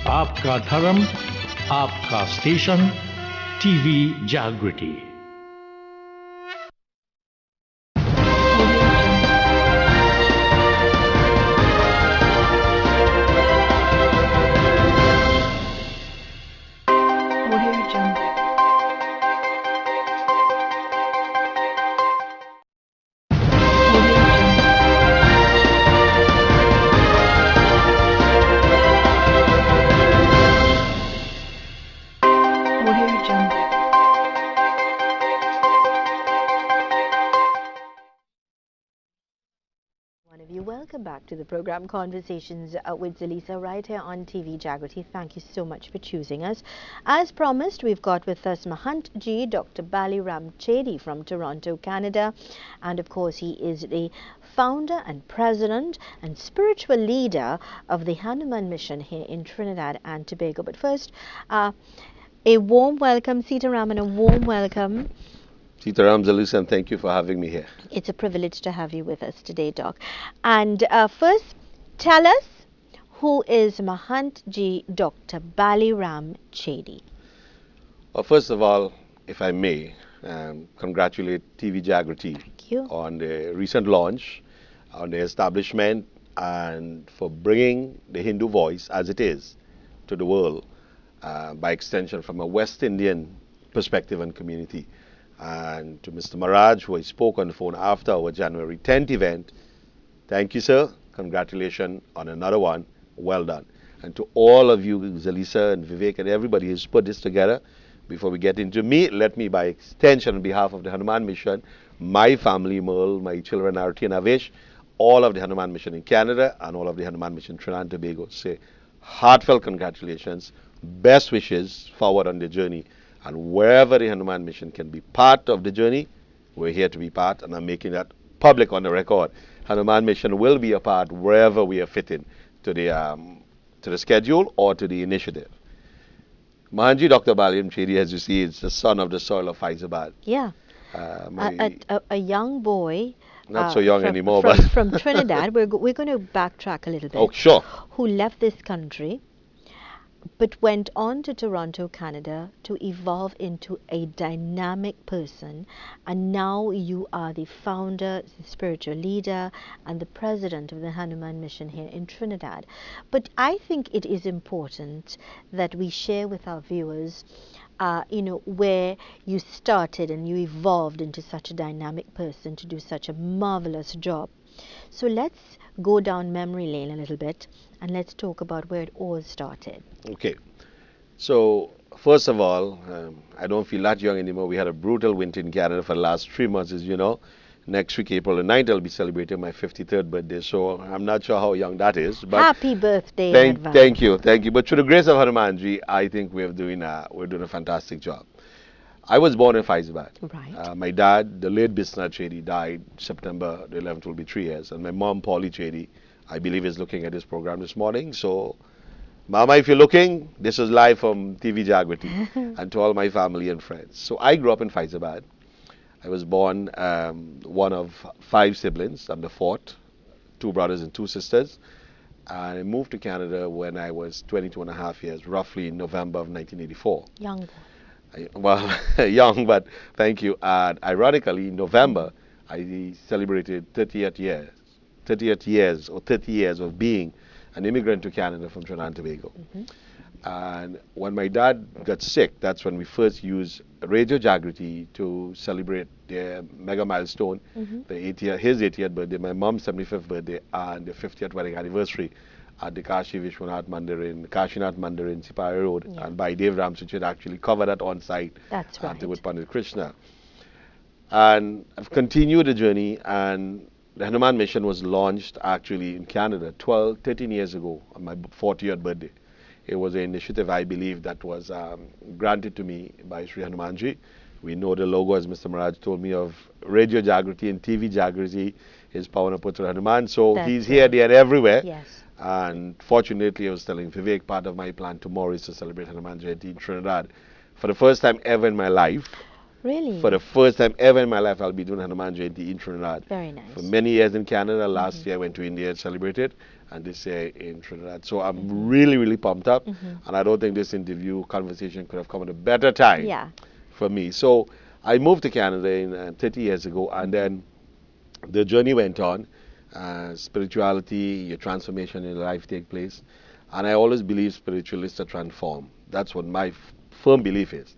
आपका धर्म, आपका स्टेशन, टीवी जागृति। Welcome back to the program Conversations with Zelisa right here on TV Jaagriti. Thank you so much for choosing us. As promised, we've got with us Mahantji, Dr. Balliram Chadee from Toronto, Canada. And of course, he is the founder and president and spiritual leader of the Hanuman Mission here in Trinidad and Tobago. But first, a warm welcome, Sitaram, and a warm welcome. Sitaram, Zelisa, and thank you for having me here. It's a privilege to have you with us today, Doc. And first, tell us, who is Mahantji Dr. Balliram Chadee? Well, first of all, if I may, congratulate TV Jaagriti on the recent launch, on the establishment, and for bringing the Hindu voice as it is to the world, by extension from a West Indian perspective and community. And to Mr. Maharaj, who I spoke on the phone after our January 10th event, thank you, sir. Congratulations on another one. Well done. And to all of you, Zelisa and Vivek and everybody who's put this together, before we get into me, let me, by extension, on behalf of the Hanuman Mission, my family, Merle, my children, Arti and Avesh, all of the Hanuman Mission in Canada and all of the Hanuman Mission Trinidad and Tobago, say heartfelt congratulations, best wishes forward on the journey. And wherever the Hanuman Mission can be part of the journey, we're here to be part, and I'm making that public on the record. Hanuman Mission will be a part wherever we are fitting to the schedule or to the initiative. Mahantji Dr. Balliram Chadee, as you see, is the son of the soil of Faizabad. Yeah. A young boy. Not so young anymore, but but from Trinidad. We're going to backtrack a little bit. Oh, sure. Who left this country, but went on to Toronto, Canada to evolve into a dynamic person, and now you are the founder, the spiritual leader, and the president of the Hanuman Mission here in Trinidad. But I think it is important that we share with our viewers where you started and you evolved into such a dynamic person to do such a marvelous job. So let's go down memory lane a little bit and let's talk about where it all started. Okay. So, first of all, I don't feel that young anymore. We had a brutal winter in Canada for the last 3 months, as you know. Next week, April the 9th, I'll be celebrating my 53rd birthday. So, I'm not sure how young that is. But happy birthday in advance. Thank you. But through the grace of Hanumanji, I think we're doing a fantastic job. I was born in Faizabad. Right. My dad, the late Bisnath Chadee, died September the 11th, will be 3 years. And my mom, Polly Chadee, I believe is looking at this program this morning. So, Mama, if you're looking, this is live from TV Jaagriti and to all my family and friends. So, I grew up in Faizabad. I was born one of 5 siblings. I'm the 4th, 2 brothers and 2 sisters. And I moved to Canada when I was 22 and a half years, roughly in November of 1984. Young boy. Well, young, but thank you. And ironically, in November, I celebrated 30th years of being an immigrant to Canada from Trinidad and Tobago. And when my dad got sick, that's when we first used Radio Jaagriti to celebrate their mega milestone, his 80th birthday, my mom's 75th birthday, and the 50th wedding anniversary at the Kashi Vishwanath Mandir in Kashinath Mandir in Sipari Road, and by Dave Ramsuch had actually covered that on site. That's right. With Pandit Krishna. And I've continued the journey, and the Hanuman Mission was launched actually in Canada 13 years ago on my 40th birthday. It was an initiative, I believe, that was granted to me by Sri Hanumanji. We know the logo, as Mr. Maharaj told me, of Radio Jaagriti and TV Jaagriti is Pavanaputra Hanuman. So he's here, there, and everywhere. Yes. And fortunately, I was telling Vivek, part of my plan tomorrow is to celebrate Hanuman Jayanti in Trinidad. For the first time ever in my life, Really? For the first time ever in my life, I'll be doing Hanuman Jayanti in Trinidad. Very nice. For many years in Canada. Last year I went to India and celebrated, and this year in Trinidad. So I'm really, really pumped up, and I don't think this interview conversation could have come at a better time Yeah. for me. So I moved to Canada 30 years ago, and then the journey went on. Spirituality, your transformation in life take place, and I always believe spiritualists are transformed. That's what my firm belief is.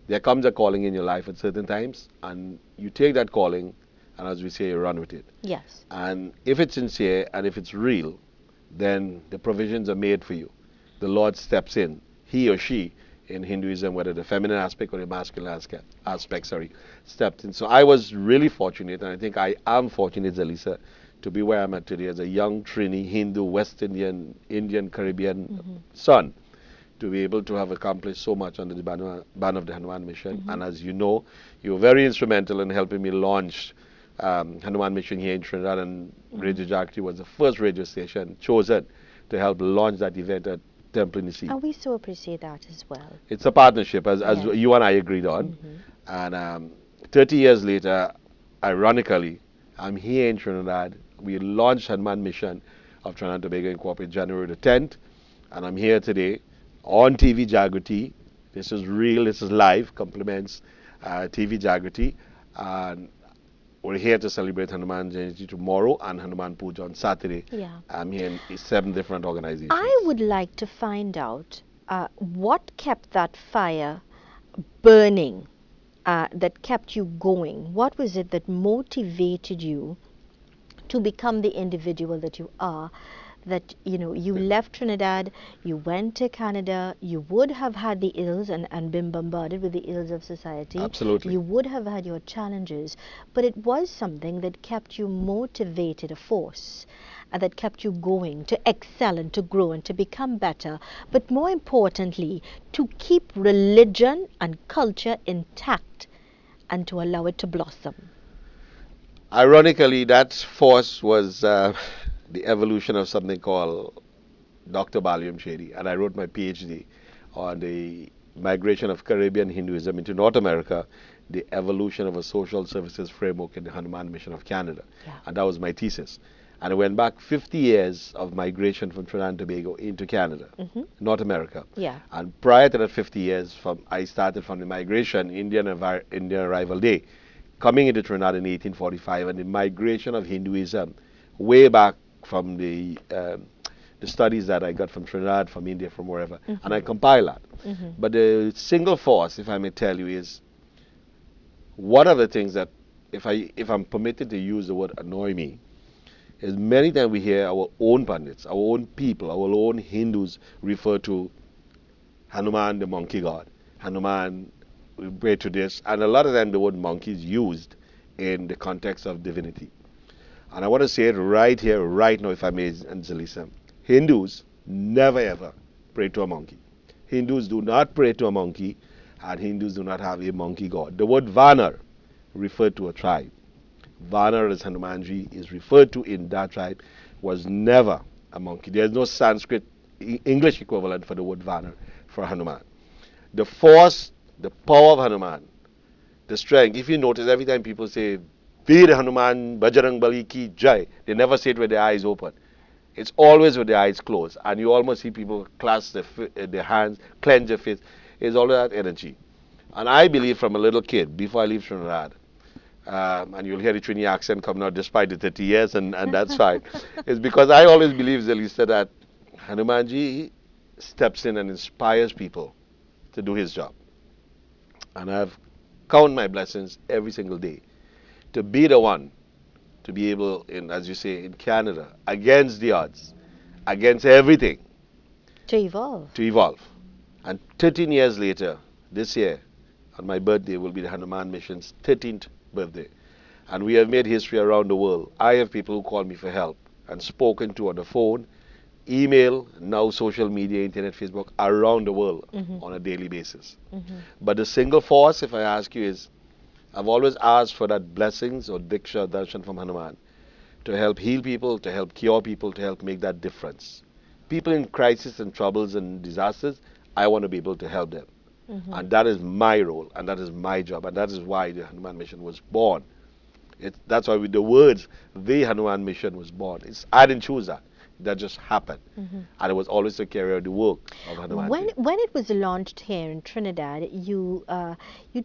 There comes a calling in your life at certain times, and you take that calling, and as we say, you run with it. Yes. And if it's sincere and if it's real, then the provisions are made for you. The Lord steps in, he or she, in Hinduism, whether the feminine aspect or the masculine aspect, stepped in. So I was really fortunate, and I think I am fortunate, Zelisa, to be where I'm at today as a young Trini, Hindu, West Indian, Indian, Caribbean son, to be able to have accomplished so much under the banner of the Hanuman Mission. And as you know, you were very instrumental in helping me launch Hanuman Mission here in Trinidad, and Radio Jaagriti was the first radio station chosen to help launch that event at Temple in the Sea. And we so appreciate that as well. It's a partnership, as Yes. you and I agreed on. And 30 years later, ironically, I'm here in Trinidad. We launched Hanuman Mission of Trinidad and Tobago Incorporated January the 10th, and I'm here today on TV Jaagriti. This is real, this is live, compliments TV Jaagriti. And we're here to celebrate Hanuman Jayanti tomorrow and Hanuman Puja on Saturday. Yeah. I'm here in 7 different organizations. I would like to find out what kept that fire burning, that kept you going. What was it that motivated you to become the individual that you are? That you left Trinidad, you went to Canada, you would have had the ills and been bombarded with the ills of society. Absolutely. You would have had your challenges, but it was something that kept you motivated, a force that kept you going to excel and to grow and to become better, but more importantly, to keep religion and culture intact and to allow it to blossom. Ironically, that force was the evolution of something called Dr. Balliram Chadee, and I wrote my PhD on the migration of Caribbean Hinduism into North America, the evolution of a social services framework in the Hanuman Mission of Canada. Yeah. And that was my thesis. And I went back 50 years of migration from Trinidad and Tobago into Canada, North America. Yeah. And prior to that 50 years, I started from the migration, Indian Arrival Day, coming into Trinidad in 1845, and the migration of Hinduism way back from the studies that I got from Trinidad, from India, from wherever, and I compile that. But the single force, if I may tell you, is one of the things that, if I'm permitted to use the word annoy me, is many times we hear our own pundits, our own people, our own Hindus refer to Hanuman, the monkey god. Hanuman, we pray to this, and a lot of them the word monkey is used in the context of divinity. And I want to say it right here, right now, if I may, and Zelisa. Hindus never ever pray to a monkey. Hindus do not pray to a monkey, and Hindus do not have a monkey god. The word Vanar referred to a tribe. Vanar, as Hanumanji is referred to in that tribe, was never a monkey. There is no Sanskrit English equivalent for the word Vanar for Hanuman. The force, the power of Hanuman, the strength. If you notice, every time people say, Veer Hanuman Bajrang Bali ki Jai, they never say it with their eyes open. It's always with their eyes closed. And you almost see people clasp their hands, clench their fists. It's all that energy. And I believe from a little kid, before I leave Trinidad, and you'll hear the Trini accent coming out despite the 30 years, and that's fine. It's because I always believe, Zelisa, that Hanumanji steps in and inspires people to do his job. And I've count my blessings every single day to be the one to be able, as you say, in Canada, against the odds, against everything, To evolve. to evolve. And 13 years later, this year, on my birthday, will be the Hanuman Mission's 13th birthday. And we have made history around the world. I have people who call me for help and spoken to on the phone, email, now social media, internet, Facebook, around the world on a daily basis. But the single force, if I ask you, is I've always asked for that blessings or diksha, darshan from Hanuman to help heal people, to help cure people, to help make that difference. People in crisis and troubles and disasters, I want to be able to help them. And that is my role, and that is my job, and that is why the Hanuman Mission was born. That's why with the words, the Hanuman Mission was born. I didn't choose that. That just happened. And it was always to carry out the work of Hanuman. When it was launched here in Trinidad, you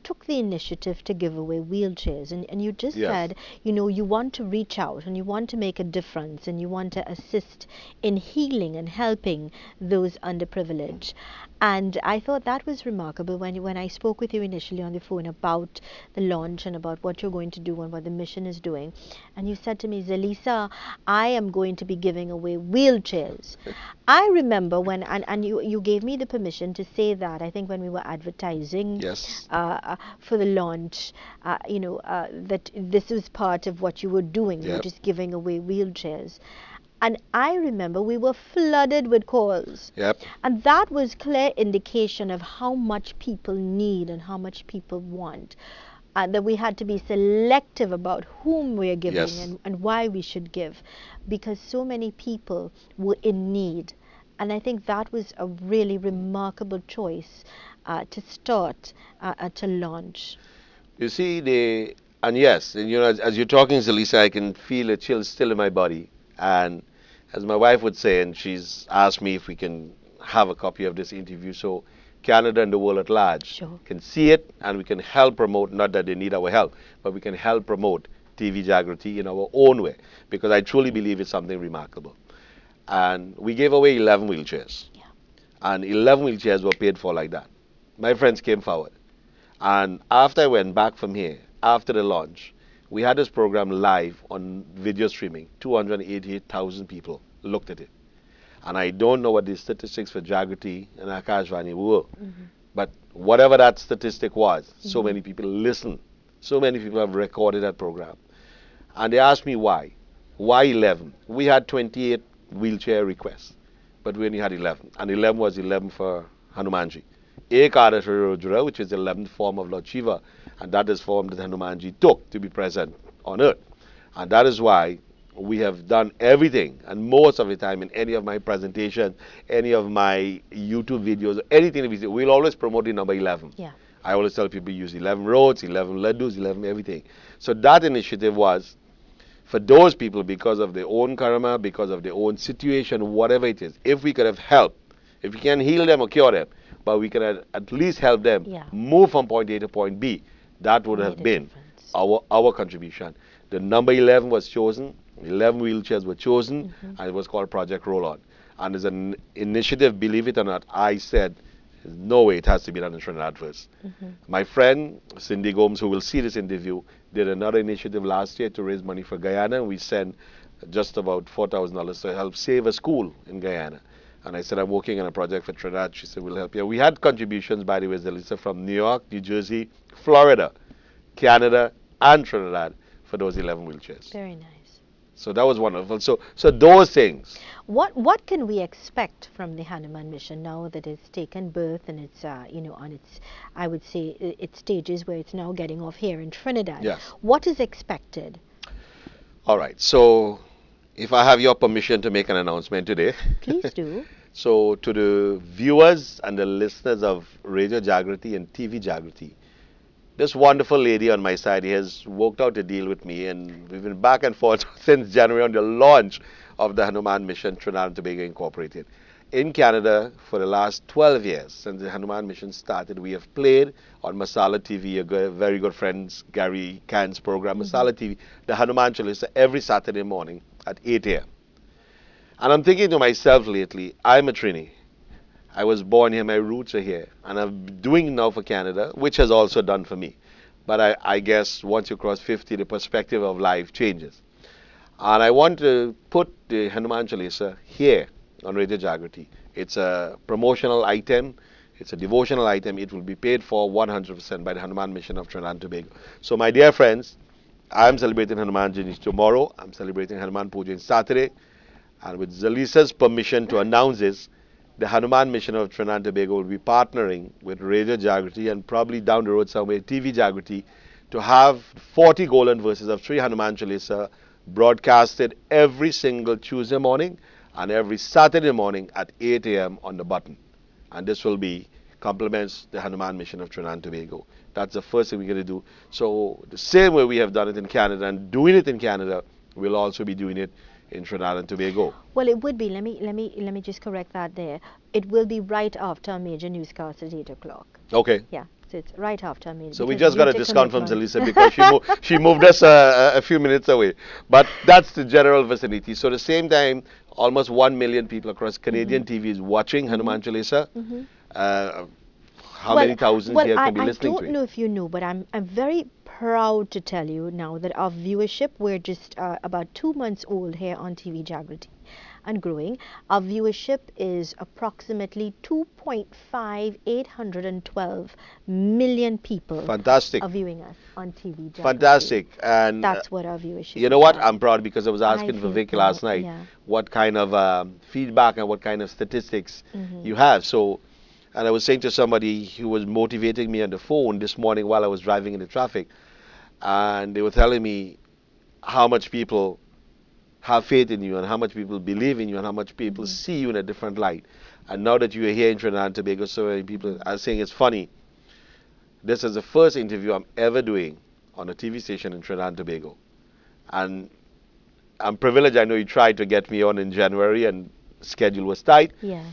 took the initiative to give away wheelchairs, and you just said, you want to reach out and you want to make a difference and you want to assist in healing and helping those underprivileged. And I thought that was remarkable when I spoke with you initially on the phone about the launch and about what you're going to do and what the mission is doing. And you said to me, Zelisa, I am going to be giving away wheelchairs. I remember and you gave me the permission to say that, I think when we were advertising for the launch, that this was part of what you were doing. You were just giving away wheelchairs. And I remember we were flooded with calls. And that was clear indication of how much people need and how much people want. That we had to be selective about whom we are giving and why we should give, because so many people were in need. And I think that was a really remarkable choice to start, to launch. You see, as you're talking, Zelisa, I can feel a chill still in my body. And as my wife would say, and she's asked me if we can have a copy of this interview so Canada and the world at large can see it, and we can help promote, not that they need our help, but we can help promote TV Jaagriti in our own way, because I truly believe it's something remarkable. And we gave away 11 wheelchairs. And 11 wheelchairs were paid for like that. My friends came forward. And after I went back from here, after the launch, we had this program live on video streaming. 288,000 people looked at it. And I don't know what the statistics for Jaagriti and Akashvani were. But whatever that statistic was, so many people listened. So many people have recorded that program. And they asked me why. Why 11? We had 28 wheelchair requests, but we only had 11. And 11 was 11 for Hanumanji. Ek Adat Rudra, which is the 11th form of Lord Shiva, and that is form that Hanumanji took to be present on earth. And that is why we have done everything, and most of the time in any of my presentations, any of my YouTube videos, anything we do, we'll always promote the number 11. I always tell people use 11 roads, 11 laddus, 11 everything. So that initiative was for those people, because of their own karma, because of their own situation, whatever it is. If we could have helped, if we can heal them or cure them, but we can at least help them move from point A to point B, that would have been our contribution. The number 11 was chosen, 11 wheelchairs were chosen, and it was called Project Roll On. And as an initiative, believe it or not, I said, no way, it has to be done in Trinidad first. My friend, Cindy Gomes, who will see this interview, did another initiative last year to raise money for Guyana, and we sent just about $4,000 to help save a school in Guyana. And I said, I'm working on a project for Trinidad. She said, we'll help you. We had contributions, by the way, Zelisa, from New York, New Jersey, Florida, Canada, and Trinidad for those 11 wheelchairs. Very nice. So that was wonderful. So those things. What can we expect from the Hanuman Mission now that it's taken birth and it's on its, I would say, its stages where it's now getting off here in Trinidad? What is expected? All right. So if I have your permission to make an announcement today. Please do. So to the viewers and the listeners of Radio Jaagriti and TV Jaagriti, this wonderful lady on my side has worked out a deal with me, and we've been back and forth since January on the launch of the Hanuman Mission Trinidad and Tobago Incorporated. In Canada, for the last 12 years, since the Hanuman Mission started, we have played on Masala TV, a very good friend, Gary Can's program, Masala TV, the Hanuman Chalisa, every Saturday morning at 8 a.m. And I'm thinking to myself lately, I'm a Trini. I was born here, my roots are here, and I'm doing now for Canada, which has also done for me. But I guess once you cross 50, the perspective of life changes. And I want to put the Hanuman Chalisa here on Radio Jaagriti. It's a promotional item, it's a devotional item. It will be paid for 100% by the Hanuman Mission of Trinidad and Tobago. So my dear friends, I'm celebrating Hanuman Jayati tomorrow. I'm celebrating Hanuman Puja on Saturday. And with Zelisa's permission to announce this, the Hanuman Mission of Trinidad and Tobago will be partnering with Radio Jaagriti and probably down the road somewhere TV Jaagriti to have 40 golden verses of Sri Hanuman Chalisa broadcasted every single Tuesday morning and every Saturday morning at 8 a.m. on the button. And this will be complements the Hanuman mission of Trinidad and Tobago. That's the first thing we're going to do. So the same way we have done it in Canada and doing it in Canada, we'll also be doing it in Trinidad and Tobago. Well, it would be. Let me just correct that there. It will be right after a major newscast at 8 o'clock. Okay. Yeah, so it's right after a major. So we because just got due a to discount from commitments. Zelisa because she moved us a few minutes away. But that's the general vicinity. So at the same time, almost 1 million people across Canadian TV is watching Hanuman Chalisa. How many thousands here can be listening to I it? don't know if you know, but I'm very proud to tell you now that our viewership, we're just about 2 months old here on TV Jaagriti and growing. Our viewership is approximately 2.5, 812 million people. Fantastic. Are viewing us on TV Jaagriti. Fantastic. And that's what our viewership you know what? is. I'm proud because I was asking feel Vivek proud, last night yeah. what kind of feedback and what kind of statistics you have. So, and I was saying to somebody who was motivating me on the phone this morning while I was driving in the traffic, and they were telling me how much people have faith in you and how much people believe in you and how much people see you in a different light. And now that you are here in Trinidad and Tobago, so many people are saying it's funny. This is the first interview I'm ever doing on a TV station in Trinidad and Tobago. And I'm privileged. I know you tried to get me on in January and schedule was tight. Yeah.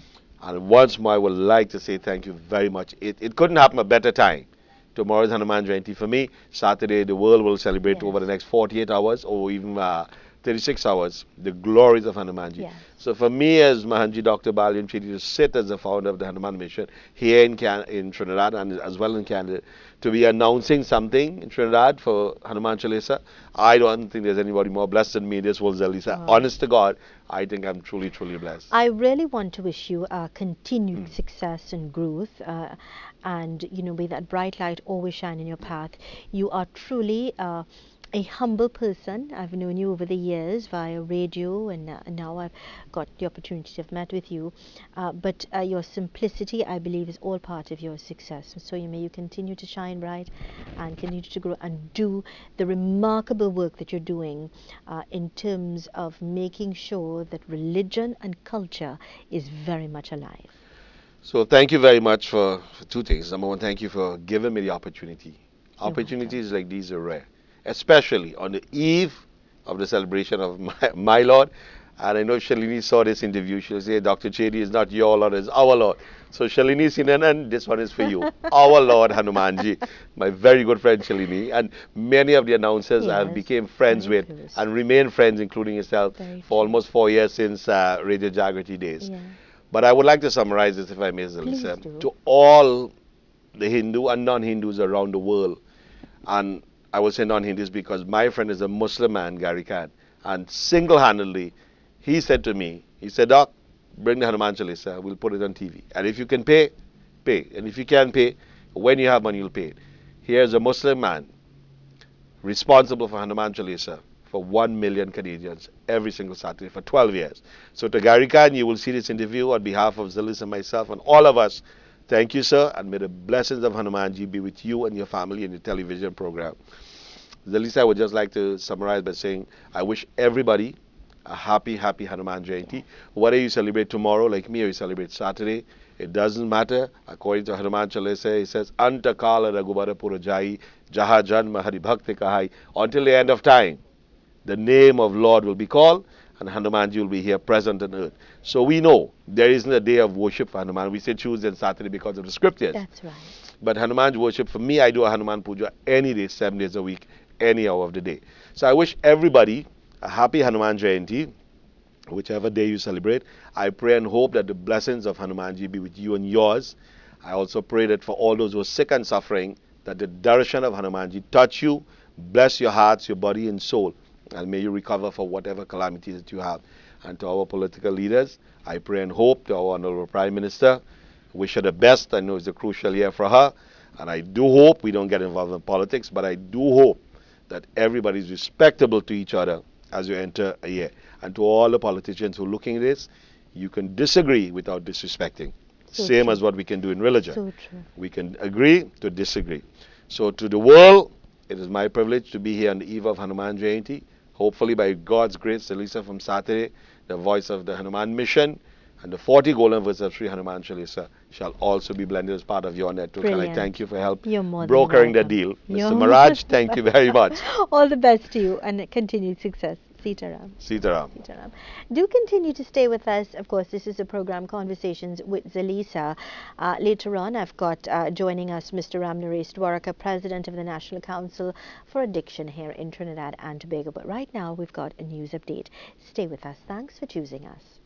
And once more, I would like to say thank you very much. It couldn't happen a better time. Tomorrow is Hanuman Jayanti for me. Saturday, the world will celebrate Yes. over the next 48 hours or even 36 hours the glories of Hanumanji. Yes. So for me as Mahantji Dr. Balliram Chadee to sit as the founder of the Hanuman Mission here in Trinidad and as well in Canada, to be announcing something in Trinidad for Hanuman Chalisa, I don't think there's anybody more blessed than me in this whole Zelisa. Honest to God, I think I'm truly, truly blessed. I really want to wish you continued success and growth, and may that bright light always shine in your path. You are truly a humble person. I've known you over the years via radio, and now I've got the opportunity to have met with you. But your simplicity, I believe, is all part of your success. So may you continue to shine bright and continue to grow and do the remarkable work that you're doing in terms of making sure that religion and culture is very much alive. So thank you very much for two things. Number one, thank you for giving me the opportunity. Opportunities like these are rare, especially on the eve of the celebration of my Lord. And I know Shalini saw this interview. She'll say, Dr. Chadee is not your Lord, it's our Lord. So Shalini Sinanan, this one is for you. Our Lord Hanumanji, my very good friend Shalini. And many of the announcers I have became friends with and remain friends, including yourself, for almost 4 years since Radio Jaagriti days. Yeah. But I would like to summarize this, if I may, Zelisa, to all the Hindu and non-Hindus around the world. And I will say non-Hindus because my friend is a Muslim man, Gary Khan. And single-handedly, he said to me, he said, Doc, bring the Hanuman Chalisa, we'll put it on TV. And if you can pay, pay. And if you can't pay, when you have money, you'll pay it. Here's a Muslim man responsible for Hanuman Chalisa for 1 million Canadians every single Saturday for 12 years. So to Gary Khan, you will see this interview on behalf of Zelisa and myself and all of us. Thank you, sir, and may the blessings of Hanumanji be with you and your family and your television program. Zelisa, I would just like to summarize by saying I wish everybody a happy, happy Hanuman Jayanti. Whether you celebrate tomorrow like me or you celebrate Saturday, it doesn't matter. According to Hanuman Chalisa, he says, Anta kala raghubara purajai, jaha janma hari bhakti kahai. Until the end of time, the name of Lord will be called and Hanumanji will be here present on earth. So we know there isn't a day of worship for Hanuman. We say Tuesday and Saturday because of the scriptures. That's right. But Hanuman's worship, for me, I do a Hanuman Puja any day, 7 days a week, any hour of the day. So I wish everybody a happy Hanuman Jayanti, whichever day you celebrate. I pray and hope that the blessings of Hanumanji be with you and yours. I also pray that for all those who are sick and suffering, that the darshan of Hanumanji touch you, bless your hearts, your body and soul, and may you recover for whatever calamity that you have. And to our political leaders, I pray and hope, to our Honorable Prime Minister, wish her the best. I know it's a crucial year for her. And I do hope we don't get involved in politics, but I do hope that everybody is respectable to each other as you enter a year. And to all the politicians who are looking at this, you can disagree without disrespecting. So Same true. as what we can do in religion. So true. We can agree to disagree. So to the world, it is my privilege to be here on the eve of Hanuman Jayanti. Hopefully by God's grace, Zelisa from Saturday, the voice of the Hanuman mission, And the 40 gold numbers of Sri Hanuman Chalisa shall also be blended as part of your network. Brilliant. And I thank you for help You're more than brokering the welcome. deal. You're Mr. more Maraj, than thank you very much. All the best to you and continued success. Sitaram. Sitaram. Sitaram. Do continue to stay with us. Of course, this is a program, Conversations with Zelisa. Later on, I've got joining us Mr. Ram Naresh Dwaraka, President of the National Council for Addiction here in Trinidad and Tobago. But right now, we've got a news update. Stay with us. Thanks for choosing us.